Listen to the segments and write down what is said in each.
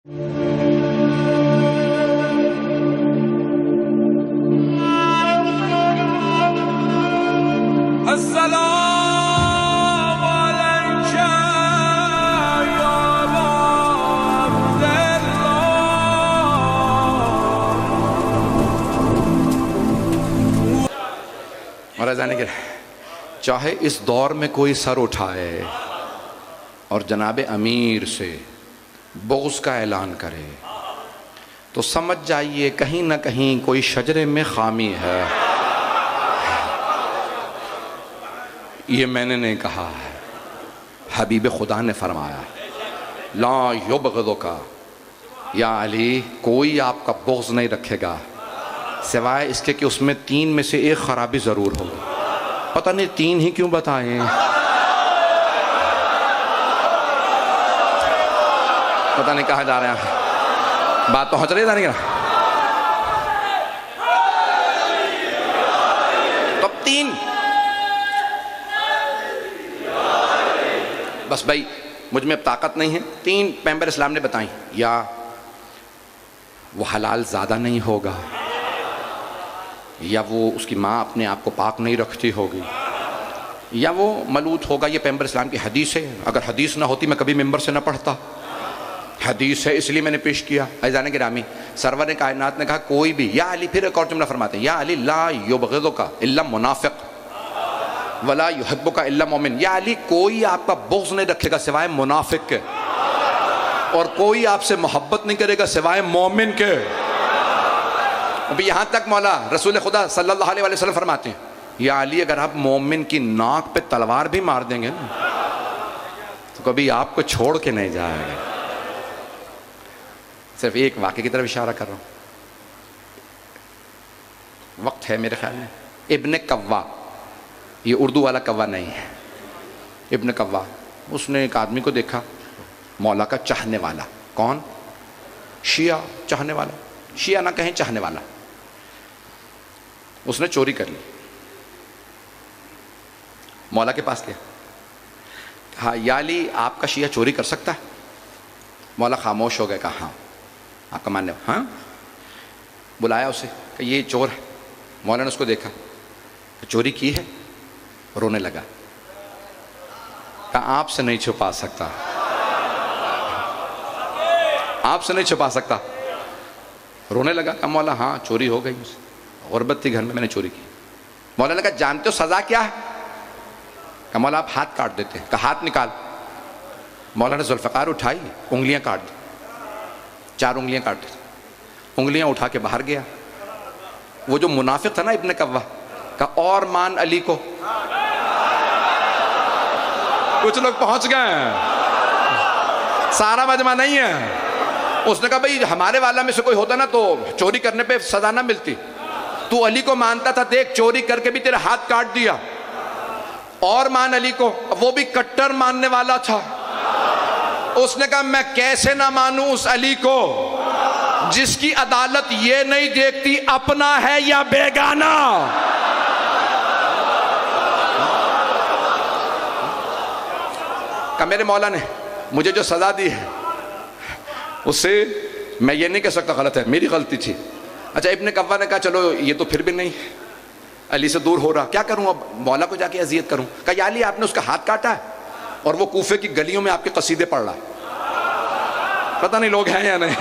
السلام علیک یا عبد اللہ۔ مہاراج جانے کے چاہے اس دور میں کوئی سر اٹھائے اور جناب امیر سے بغض کا اعلان کرے تو سمجھ جائیے کہیں نہ کہیں کوئی شجرے میں خامی ہے۔ یہ میں نے نہیں کہا ہے، حبیب خدا نے فرمایا لا یبغضک یا علی، کوئی آپ کا بغض نہیں رکھے گا سوائے اس کے کہ اس میں 3 میں سے ایک خرابی ضرور ہوگی۔ پتہ نہیں 3 ہی کیوں بتائیں، پتہ نہیں کہاں جا رہے ہیں، بات پہنچ رہی ہے جانے گا تب 3 بس بھائی، مجھ میں اب طاقت نہیں ہے، 3 پیغمبر اسلام نے بتائیں، یا وہ حلال زیادہ نہیں ہوگا، یا وہ اس کی ماں اپنے آپ کو پاک نہیں رکھتی ہوگی، یا وہ ملوت ہوگا۔ یہ پیغمبر اسلام کی حدیث ہے، اگر حدیث نہ ہوتی میں کبھی ممبر سے نہ پڑھتا، حدیث ہے اس لیے میں نے پیش کیا۔ عزیزان گرامی، سرور کائنات نے کہا کوئی بھی، یا علی، پھر ایک اور جملہ فرماتے ہیں، یا علی لا یبغضک الا منافق ولا یحبک الا مومن، یا علی کوئی آپ کا بغض نہیں رکھے گا سوائے منافق کے، اور کوئی آپ سے محبت نہیں کرے گا سوائے مومن کے۔ ابھی یہاں تک مولا رسول خدا صلی اللہ علیہ وسلم فرماتے ہیں، یا علی اگر آپ مومن کی ناک پہ تلوار بھی مار دیں گے نا تو کبھی آپ کو چھوڑ کے نہیں جائے گا۔ صرف ایک واقعے کی طرف اشارہ کر رہا ہوں، وقت ہے میرے خیال میں۔ ابن کوا، یہ اردو والا کوا نہیں ہے، ابن کوا، اس نے ایک آدمی کو دیکھا مولا کا چاہنے والا، کون؟ شیعہ چاہنے والا، شیعہ نہ کہیں چاہنے والا، اس نے چوری کر لی، مولا کے پاس گیا، کہا یا علی آپ کا شیعہ چوری کر سکتا ہے؟ مولا خاموش ہو گئے، کہا ہاں آپ کا ماننے، ہاں؟ بلایا اسے کہ یہ چور ہے، مولا نے اس کو دیکھا کہ چوری کی ہے، رونے لگا، کہا آپ سے نہیں چھپا سکتا، آپ سے نہیں چھپا سکتا، رونے لگا، کہا مولا ہاں چوری ہو گئی، غربت تھی گھر میں نے چوری کی۔ مولا نے کہا جانتے ہو سزا کیا ہے؟ کہا مولا آپ ہاتھ کاٹ دیتے ہیں، کہا ہاتھ نکال۔ مولا نے ذوالفقار اٹھائی، انگلیاں کاٹ دی، 4 انگلیاں کاٹ دی، انگلیاں اٹھا کے باہر گیا۔ وہ جو منافق تھا نا ابن کوا، کہا اور مان علی کو۔ کچھ لوگ پہنچ گئے ہیں، سارا مجمع نہیں ہے۔ اس نے کہا بھئی ہمارے والا میں سے کوئی ہوتا نا تو چوری کرنے پہ سزا نہ ملتی، تو علی کو مانتا تھا، دیکھ چوری کر کے بھی تیرے ہاتھ کاٹ دیا، اور مان علی کو۔ وہ بھی کٹر ماننے والا تھا، اس نے کہا میں کیسے نہ مانوں اس علی کو جس کی عدالت یہ نہیں دیکھتی اپنا ہے یا بیگانہ۔ کہ میرے مولا نے مجھے جو سزا دی ہے اس سے میں یہ نہیں کہہ سکتا غلط ہے، میری غلطی تھی۔ اچھا ابن کوا نے کہا چلو یہ تو پھر بھی نہیں علی سے دور ہو رہا، کیا کروں اب؟ مولا کو جا کے اذیت کروں؟ کہا یا علی آپ نے اس کا ہاتھ کاٹا ہے اور وہ کوفے کی گلیوں میں آپ کے قصیدے پڑھ رہا ہے، پتہ نہیں لوگ ہیں یا نہیں،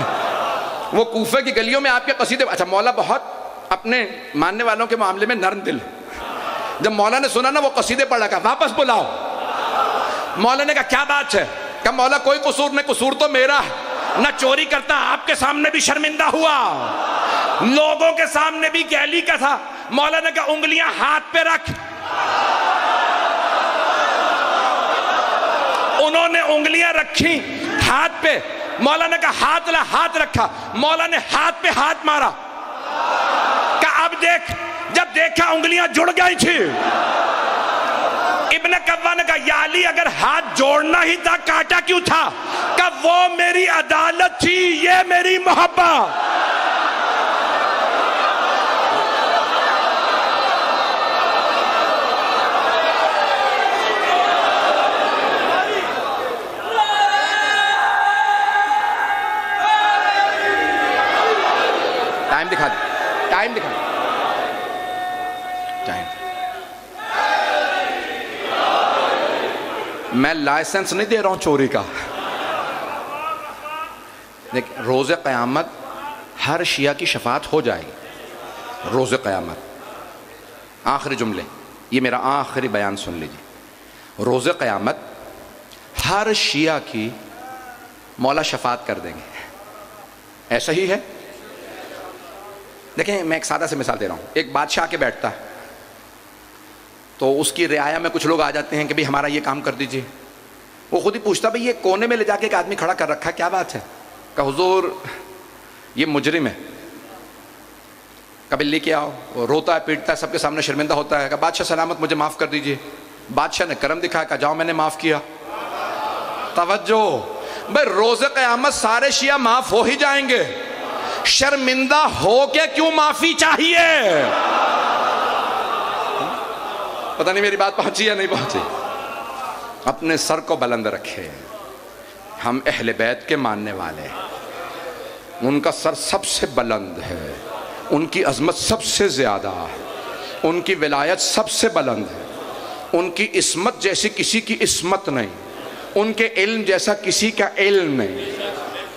وہ کوفے کی گلیوں میں آپ کے قصیدے۔ اچھا مولا بہت اپنے ماننے والوں کے معاملے میں نرم دل، جب مولا نے سنا نا وہ قصیدے پڑھ رہا، کہا واپس بلاؤ۔ مولا نے کہا کیا بات ہے؟ کہا مولا کوئی قصور نہیں، قصور تو میرا ہے، نہ چوری کرتا، آپ کے سامنے بھی شرمندہ ہوا، لوگوں کے سامنے بھی گیلی کا تھا۔ مولا نے کہا انگلیاں ہاتھ پہ رکھ۔ انہوں نے انگلیاں رکھی ہاتھ پہ، مولا نے کہا ہاتھ لا، ہاتھ رکھا، مولا نے ہاتھ پہ ہاتھ مارا، کہا اب دیکھ، جب دیکھا انگلیاں جڑ گئی تھی۔ ابن کوا نے کہا یا علی اگر ہاتھ جوڑنا ہی تھا کاٹا کیوں تھا؟ کہا وہ میری عدالت تھی، یہ میری محبت۔ ٹائم دکھا دیں، ٹائم دکھا دیں، ٹائم۔ میں لائسنس نہیں دے رہا ہوں چوری کا، لیکن روز قیامت ہر شیعہ کی شفاعت ہو جائے گی روز قیامت۔ آخری جملے، یہ میرا آخری بیان سن لیجیے۔ روز قیامت ہر شیعہ کی مولا شفاعت کر دیں گے، ایسا ہی ہے؟ دیکھیں میں ایک سادہ سے مثال دے رہا ہوں۔ ایک بادشاہ کے بیٹھتا ہے تو اس کی رعایا میں کچھ لوگ آ جاتے ہیں کہ بھئی ہمارا یہ کام کر دیجئے۔ وہ خود ہی پوچھتا بھئی یہ کونے میں لے جا کے ایک آدمی کھڑا کر رکھا ہے، کیا بات ہے؟ کہ حضور یہ مجرم ہے، کبھی لے کے آؤ۔ وہ روتا ہے پیٹتا ہے، سب کے سامنے شرمندہ ہوتا ہے کہ بادشاہ سلامت مجھے معاف کر دیجئے۔ بادشاہ نے کرم دکھایا کہ جاؤ میں نے معاف کیا۔ توجہ بھئی، روز قیامت سارے شیعہ معاف ہو ہی جائیں گے، شرمندہ ہو کے کیوں معافی چاہیے؟ پتہ نہیں میری بات پہنچی یا نہیں پہنچی؟ اپنے سر کو بلند رکھے، ہم اہل بیت کے ماننے والے ہیں، ان کا سر سب سے بلند ہے، ان کی عظمت سب سے زیادہ ہے، ان کی ولایت سب سے بلند ہے، ان کی عصمت جیسی کسی کی عصمت نہیں، ان کے علم جیسا کسی کا علم نہیں۔